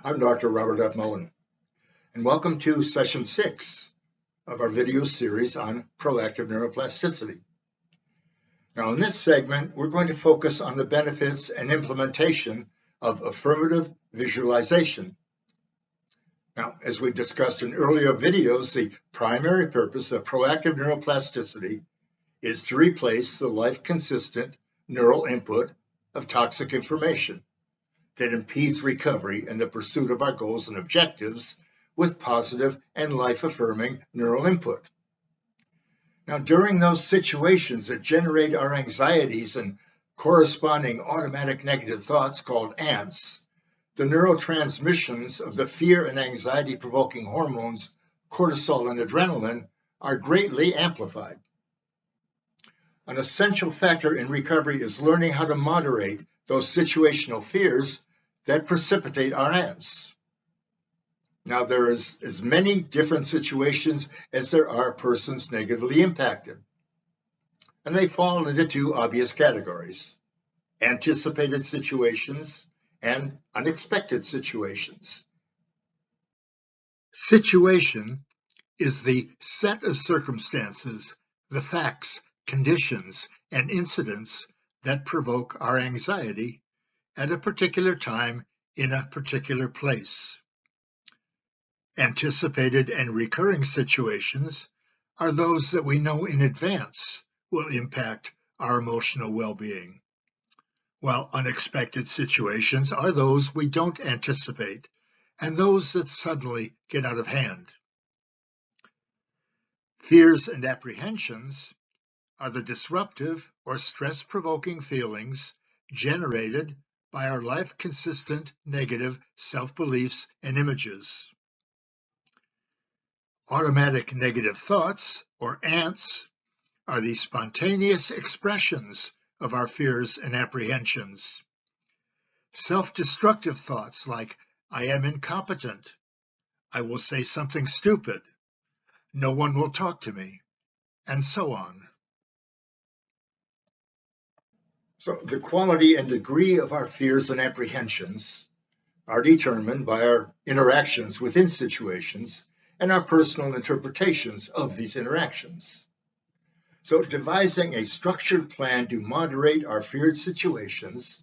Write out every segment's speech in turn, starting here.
I'm Dr. Robert F. Mullen, and welcome to Session 6 of our video series on proactive neuroplasticity. Now, in this segment, we're going to focus on the benefits and implementation of affirmative visualization. Now, as we discussed in earlier videos, the primary purpose of proactive neuroplasticity is to replace the life-consistent neural input of toxic information that impedes recovery and the pursuit of our goals and objectives with positive and life-affirming neural input. Now, during those situations that generate our anxieties and corresponding automatic negative thoughts called ants, the neurotransmissions of the fear and anxiety-provoking hormones, cortisol and adrenaline, are greatly amplified. An essential factor in recovery is learning how to moderate those situational fears that precipitate our ants. Now, there is as many different situations as there are persons negatively impacted, and they fall into two obvious categories: anticipated situations and unexpected situations. Situation is the set of circumstances, the facts, conditions, and incidents that provoke our anxiety at a particular time in a particular place. Anticipated and recurring situations are those that we know in advance will impact our emotional well-being, while unexpected situations are those we don't anticipate and those that suddenly get out of hand. Fears and apprehensions are the disruptive or stress-provoking feelings generated by our life-consistent negative self-beliefs and images. Automatic negative thoughts, or ants, are the spontaneous expressions of our fears and apprehensions. Self-destructive thoughts like, I am incompetent, I will say something stupid, no one will talk to me, and so on. So the quality and degree of our fears and apprehensions are determined by our interactions within situations and our personal interpretations of these interactions. So devising a structured plan to moderate our feared situations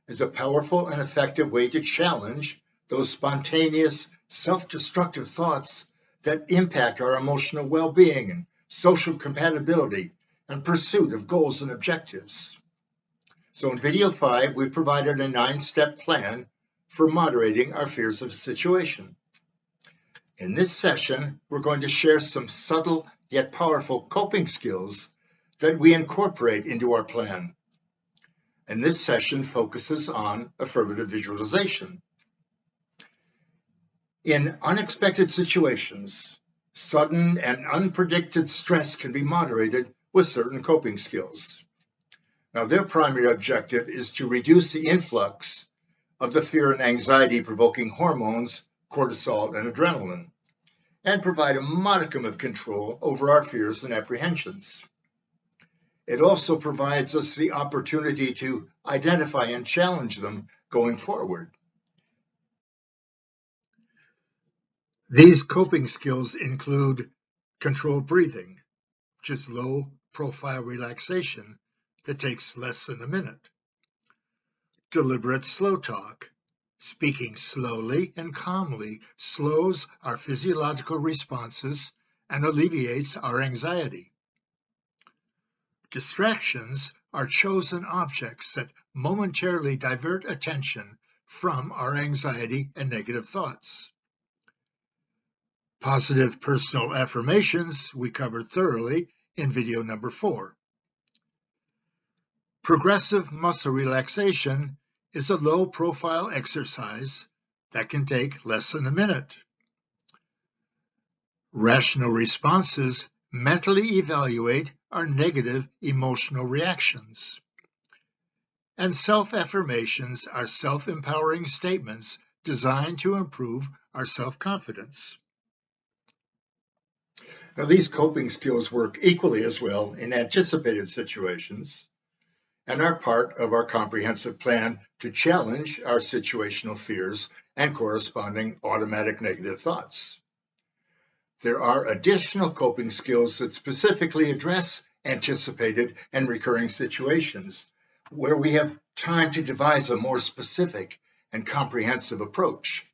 is a powerful and effective way to challenge those spontaneous, self-destructive thoughts that impact our emotional well-being and social compatibility and pursuit of goals and objectives. So in video 5, we provided a 9-step plan for moderating our fears of a situation. In this session, we're going to share some subtle yet powerful coping skills that we incorporate into our plan. And this session focuses on affirmative visualization. In unexpected situations, sudden and unpredicted stress can be moderated with certain coping skills. Now, their primary objective is to reduce the influx of the fear and anxiety-provoking hormones, cortisol and adrenaline, and provide a modicum of control over our fears and apprehensions. It also provides us the opportunity to identify and challenge them going forward. These coping skills include controlled breathing, which is low-profile relaxation that takes less than a minute. Deliberate slow talk. Speaking slowly and calmly slows our physiological responses and alleviates our anxiety. Distractions are chosen objects that momentarily divert attention from our anxiety and negative thoughts. Positive personal affirmations we covered thoroughly in video number 4. Progressive muscle relaxation is a low-profile exercise that can take less than a minute. Rational responses mentally evaluate our negative emotional reactions. And self-affirmations are self-empowering statements designed to improve our self-confidence. Now, these coping skills work equally as well in anticipated situations and are part of our comprehensive plan to challenge our situational fears and corresponding automatic negative thoughts. There are additional coping skills that specifically address anticipated and recurring situations, where we have time to devise a more specific and comprehensive approach.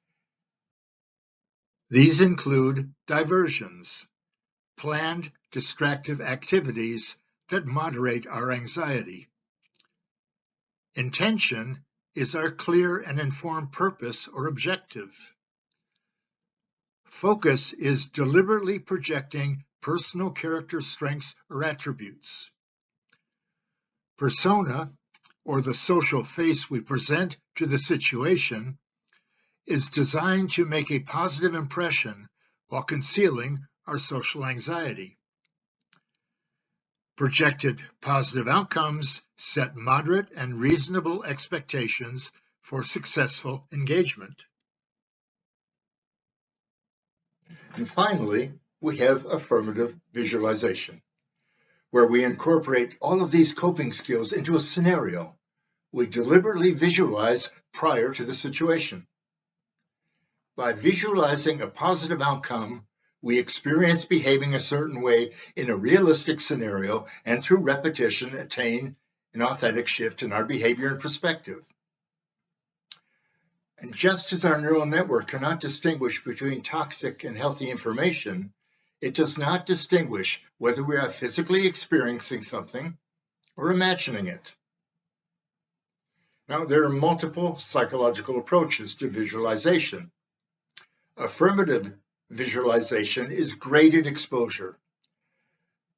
These include diversions, planned distractive activities that moderate our anxiety. Intention is our clear and informed purpose or objective. Focus is deliberately projecting personal character strengths or attributes. Persona, or the social face we present to the situation, is designed to make a positive impression while concealing our social anxiety. Projected positive outcomes set moderate and reasonable expectations for successful engagement. And finally, we have affirmative visualization, where we incorporate all of these coping skills into a scenario. We deliberately visualize prior to the situation. By visualizing a positive outcome, we experience behaving a certain way in a realistic scenario, and through repetition, attain an authentic shift in our behavior and perspective. And just as our neural network cannot distinguish between toxic and healthy information, it does not distinguish whether we are physically experiencing something or imagining it. Now, there are multiple psychological approaches to visualization. Affirmative visualization is graded exposure,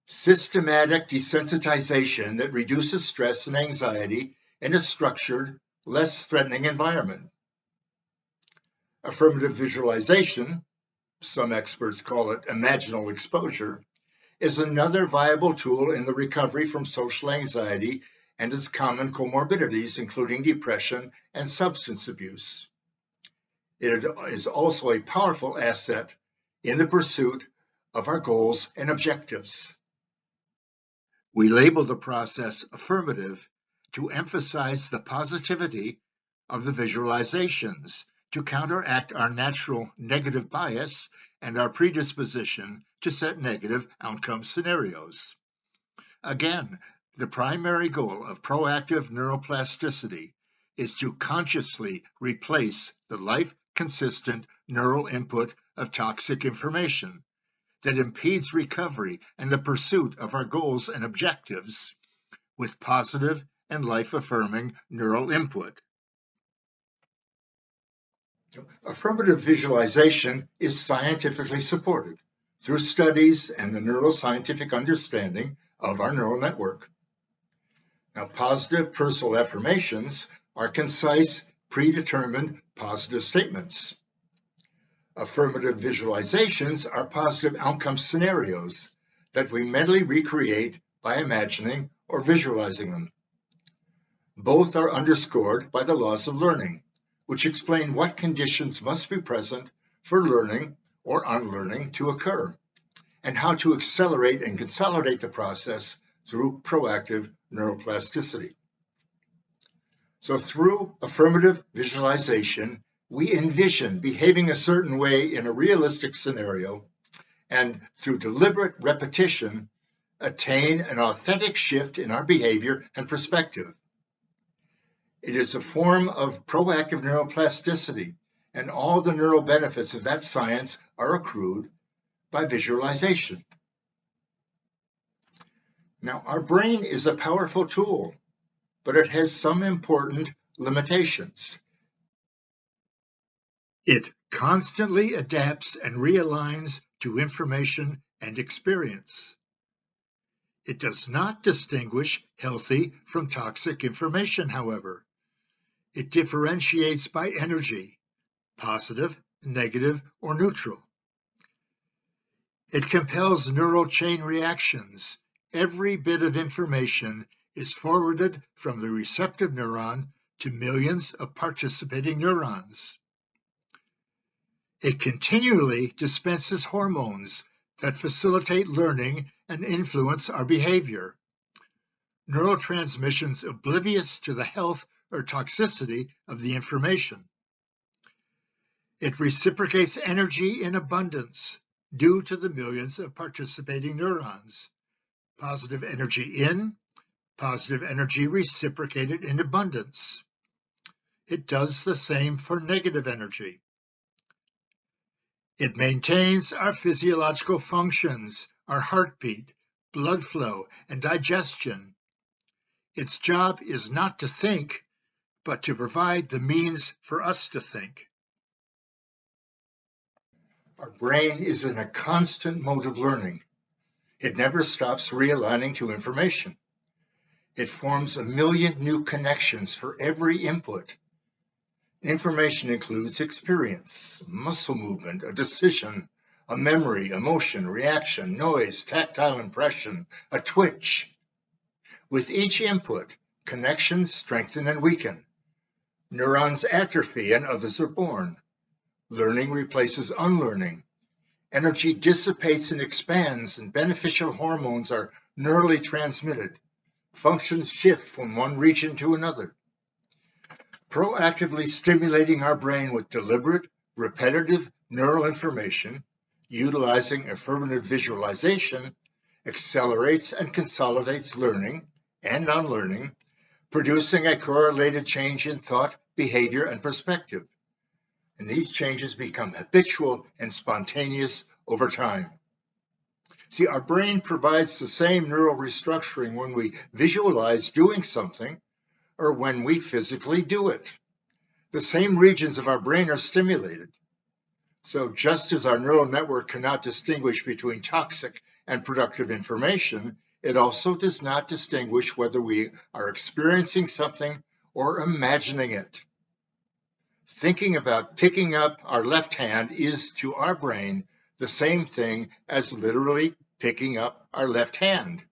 systematic desensitization that reduces stress and anxiety in a structured, less threatening environment. Affirmative visualization, some experts call it imaginal exposure, is another viable tool in the recovery from social anxiety and its common comorbidities, including depression and substance abuse. It is also a powerful asset in the pursuit of our goals and objectives. We label the process affirmative to emphasize the positivity of the visualizations, to counteract our natural negative bias and our predisposition to set negative outcome scenarios. Again, the primary goal of proactive neuroplasticity is to consciously replace the life-consistent neural input of toxic information that impedes recovery and the pursuit of our goals and objectives with positive and life-affirming neural input. Affirmative visualization is scientifically supported through studies and the neuroscientific understanding of our neural network. Now, positive personal affirmations are concise, predetermined positive statements. Affirmative visualizations are positive outcome scenarios that we mentally recreate by imagining or visualizing them. Both are underscored by the laws of learning, which explain what conditions must be present for learning or unlearning to occur, and how to accelerate and consolidate the process through proactive neuroplasticity. So through affirmative visualization, we envision behaving a certain way in a realistic scenario, and through deliberate repetition, attain an authentic shift in our behavior and perspective. It is a form of proactive neuroplasticity, and all the neural benefits of that science are accrued by visualization. Now, our brain is a powerful tool, but it has some important limitations. It constantly adapts and realigns to information and experience. It does not distinguish healthy from toxic information, however. It differentiates by energy, positive, negative, or neutral. It compels neural chain reactions. Every bit of information is forwarded from the receptive neuron to millions of participating neurons. It continually dispenses hormones that facilitate learning and influence our behavior. Neurotransmissions oblivious to the health or toxicity of the information. It reciprocates energy in abundance due to the millions of participating neurons. Positive energy in, positive energy reciprocated in abundance. It does the same for negative energy. It maintains our physiological functions, our heartbeat, blood flow, and digestion. Its job is not to think, but to provide the means for us to think. Our brain is in a constant mode of learning. It never stops realigning to information. It forms a million new connections for every input. Information includes experience, muscle movement, a decision, a memory, emotion, reaction, noise, tactile impression, a twitch. With each input, connections strengthen and weaken. Neurons atrophy and others are born. Learning replaces unlearning. Energy dissipates and expands, and beneficial hormones are neurally transmitted. Functions shift from one region to another. Proactively stimulating our brain with deliberate, repetitive neural information, utilizing affirmative visualization, accelerates and consolidates learning and unlearning, producing a correlated change in thought, behavior, and perspective. And these changes become habitual and spontaneous over time. See, our brain provides the same neural restructuring when we visualize doing something or when we physically do it. The same regions of our brain are stimulated. So just as our neural network cannot distinguish between toxic and productive information, it also does not distinguish whether we are experiencing something or imagining it. Thinking about picking up our left hand is, to our brain, the same thing as literally picking up our left hand.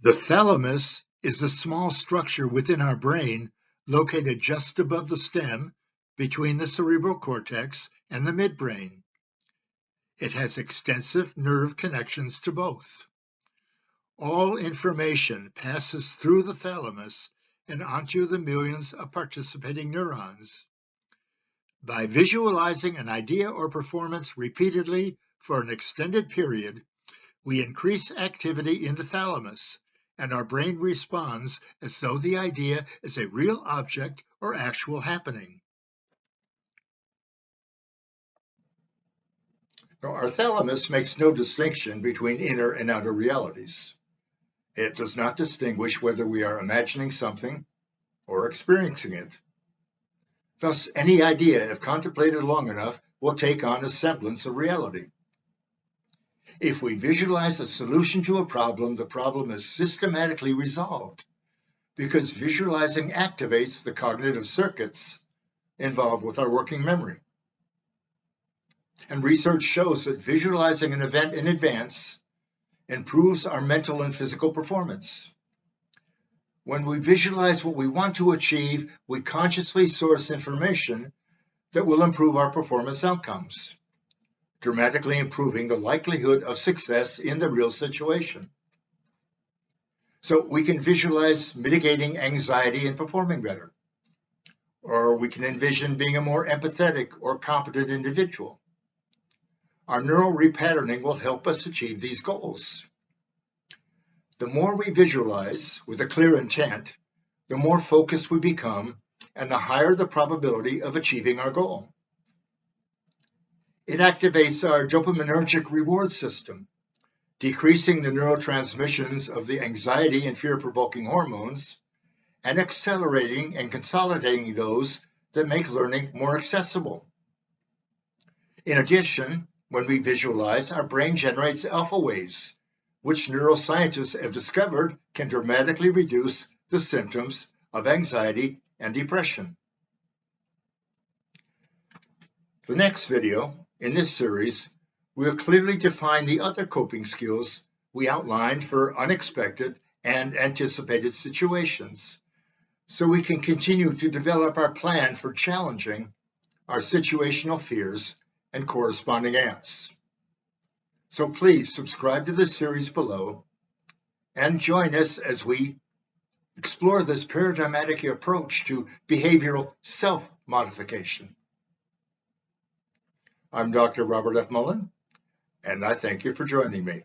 The thalamus is a small structure within our brain located just above the stem between the cerebral cortex and the midbrain. It has extensive nerve connections to both. All information passes through the thalamus and onto the millions of participating neurons. By visualizing an idea or performance repeatedly for an extended period, we increase activity in the thalamus, and our brain responds as though the idea is a real object or actual happening. Now, our thalamus makes no distinction between inner and outer realities. It does not distinguish whether we are imagining something or experiencing it. Thus, any idea, if contemplated long enough, will take on a semblance of reality. If we visualize a solution to a problem, the problem is systematically resolved because visualizing activates the cognitive circuits involved with our working memory. And research shows that visualizing an event in advance improves our mental and physical performance. When we visualize what we want to achieve, we consciously source information that will improve our performance outcomes, dramatically improving the likelihood of success in the real situation. So we can visualize mitigating anxiety and performing better, or we can envision being a more empathetic or competent individual. Our neural repatterning will help us achieve these goals. The more we visualize with a clear intent, the more focused we become, and the higher the probability of achieving our goal. It activates our dopaminergic reward system, decreasing the neurotransmissions of the anxiety and fear-provoking hormones, and accelerating and consolidating those that make learning more accessible. In addition, when we visualize, our brain generates alpha waves, which neuroscientists have discovered can dramatically reduce the symptoms of anxiety and depression. The next video in this series will clearly define the other coping skills we outlined for unexpected and anticipated situations, so we can continue to develop our plan for challenging our situational fears and corresponding ants. So please subscribe to the series below and join us as we explore this paradigmatic approach to behavioral self-motivation. modification. I'm Dr. Robert F. Mullen, and I thank you for joining me.